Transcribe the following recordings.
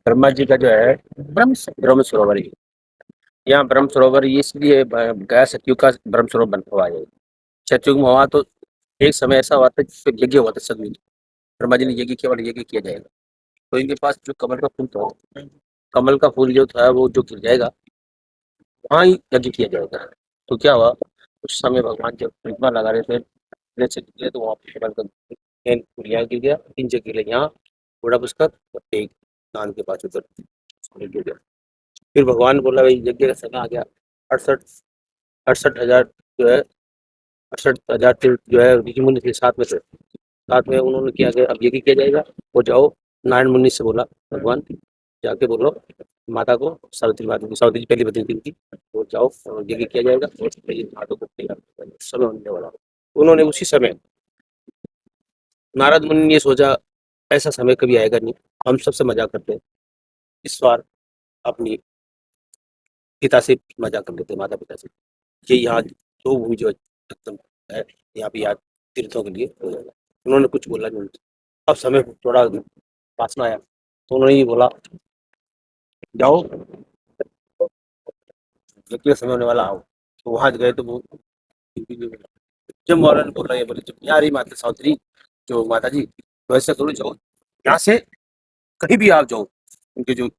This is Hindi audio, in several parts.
ब्रह्मा जी का जो है ब्रह्म सरोवर ही। यहाँ ब्रह्म सरोवर ये इसलिए गया सतयुग का ब्रह्म सरोवर बन हुआ है। सतयुग में हुआ तो एक समय ऐसा हुआ था जिसपे यज्ञ हुआ था सभी। ब्रह्मा जी ने यज्ञ केवल यज्ञ किया जाएगा। तो इनके पास जो कमल का फूल था, कमल का फूल जो था वो जो गिर जाएगा वहाँ ही यज्ञ किया जाएगा। तो क्या हुआ, उस समय भगवान जब प्रतिमा लगा रहे थे इतने से निकले तो वहाँ पे कमल का फूल यहाँ गिर गया, 3 जगह गिरे, यहाँ थोड़ा पुष्कर और एक कान के पास उधर गिर गया। फिर भगवान बोला भाई यज्ञ का समय आ गया। 68 68,000 जो है 68,000 जो है ऋषि मुनि थे साथ में थे। साथ में उन्होंने किया कि अब यज्ञ किया जाएगा। वो जाओ, नारायण मुनि से बोला भगवान, जाके बोलो माता को, सावित्री माता की, सावित्री जी पहली पत्नी थी उनकी, वो जाओ और यज्ञ किया जाएगा और माता को तैयार करना है। समय होने वाला। उन्होंने उसी समय नारद मुनि ने सोचा ऐसा समय कभी आएगा नहीं, हम सबसे मजाक करते हैं, इस बार अपनी पिता से मजाक कर लेते, माता पिता से, कि यहाँ दो भूमि जो एकदम है, यहाँ पे याद तीर्थों के लिए हो जाएगा। उन्होंने कुछ बोला नहीं। अब समय थोड़ा पास में आया तो उन्होंने ये बोला जाओ यज्ञ समय होने वाला आओ। तो वहां गए तो वो जब मौलाना ने बोला, ये बोले जब यहाँ रही माता सावित्री जो माता जी, तो ऐसा करो जाओ यहाँ से कहीं भी आप जाओ। उनके जो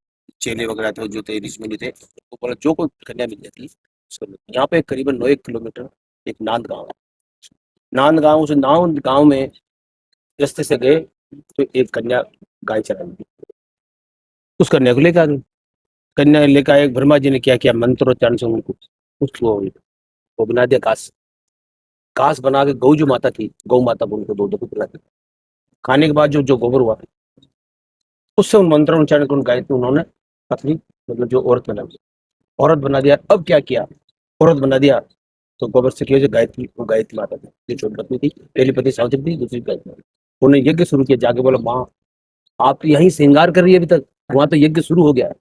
चेले वगैरह थे जो थे ऋषि मुनि थे, वो बोला जो कोई कन्या मिल जाती है उसको लो। यहाँ पे करीबन 9 किलोमीटर एक नांद गाँव है। नांद गाँव, उस नांद गाँव में रास्ते से गए तो एक कन्या गाय चरा रही थी। उस कन्या को लेकर आ गई। कन्या लेकर आए, ब्रह्मा जी ने क्या किया, मंत्रोच्चारण से उनको उसको वो बना दिया घास। घास बना के गौ जो माता थी, गौ माता बोल के दूध पिला दी। खाने के बाद जो जो गोबर हुआ उससे उन मंत्रों उच्चारण को गाय थी उन्होंने पत्नी, मतलब जो औरत बना दी, औरत बना दिया। अब क्या किया, औरत बना दिया तो गोबर से किया जो गायत्री, वो गायत्री माता थी, जो छोटी पत्नी थी, पहली पत्नी सावित्री थी, दूसरी गायत्री। उन्होंने यज्ञ शुरू किया, जाके बोला माँ आप तो यहीं श्रृंगार कर रही है अभी तक, वहां तो यज्ञ शुरू हो गया है।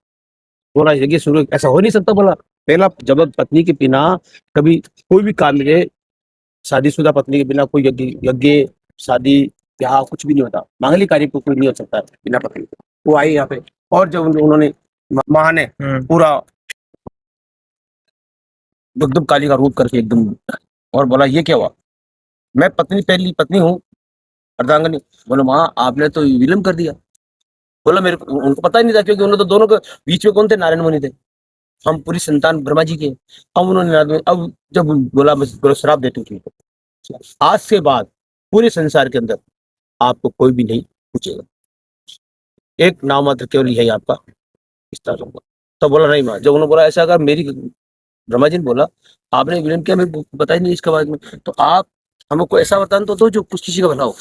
बोला यज्ञ शुरू ऐसा हो नहीं सकता। बोला पहला जब पत्नी के बिना कभी कोई भी काम मिले, शादीशुदा पत्नी के बिना कोई यज्ञ यज्ञ शादी ब्याह कुछ भी नहीं होता, मांगलिक कार्य को कोई नहीं हो सकता बिना पत्नी के। वो आई यहाँ पे और जब उन्होंने माँ ने पूरा एकदम काली का रूप करके एकदम, और बोला ये क्या हुआ, मैं पत्नी पहली पत्नी हूँ अर्धांगनी। बोलो माँ आपने तो विलम्ब कर दिया। बोला मेरे को उनको पता ही नहीं था, क्योंकि उन्होंने तो दोनों के बीच में कौन थे, नारायण मुनि थे, हम पूरी संतान ब्रह्मा जी के। अब उन्होंने अब जब बोला मैं बोला श्राप देती हूँ, आज से बाद पूरे संसार के अंदर आपको कोई भी नहीं पूछेगा, एक नाम मात्र केवल यही आपका विस्तार होगा। तो बोला नहीं माँ, जब उन्होंने बोला ऐसा अगर मेरी, ब्रह्मा जी ने बोला आपने विलम्ब किया, मेरे को पता ही नहीं इसके बारे में, तो आप हमको ऐसा बताना तो दो जो कुछ किसी का भला हो।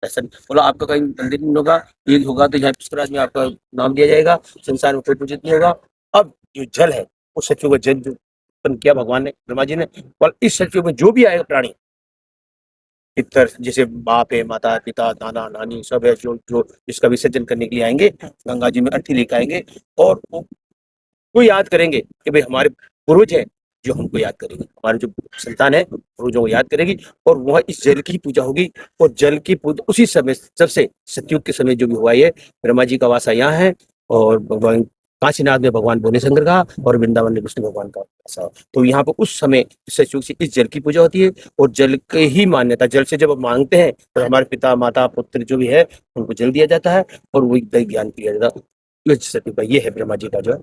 ऐसा नहीं बोला आपका कहीं मंदिर नहीं होगा, ये होगा तो यहाँ पुष्कराज में आपका नाम दिया जाएगा, संसार में कोई पूजित नहीं होगा। अब जो जल है उस सचिव का जल जो उत्पन्न किया भगवान ने, ब्रह्मा जी ने, और इस सचिव में जो भी आएगा प्राणी पितर, जैसे बाप है, माता पिता नाना नानी सब है, जो जो जिसका विसर्जन करने के लिए आएंगे गंगा जी में अर्थी लेकर आएंगे, और वो याद करेंगे कि भाई हमारे पूर्वज है जो हमको याद करेंगे, हमारे जो संतान है पूर्वजों को याद करेगी, और वह इस जल की पूजा होगी। और जल की पूजा उसी समय सबसे सतयुग के समय जो भी हुआ है, ब्रह्मा जी का वासा यहाँ है, और भगवान काशीनाथ में भगवान भुवनेश्वर का, और वृंदावन में विष्णु भगवान का वासा। तो यहाँ पर उस समय सतयुग से इस जल की पूजा होती है, और जल के ही मान्यता, जल से जब हम मांगते हैं तो हमारे पिता माता पुत्र जो भी है उनको जल दिया जाता है, और वही ज्ञान किया जाता है। ये है ब्रह्मा जी का जो है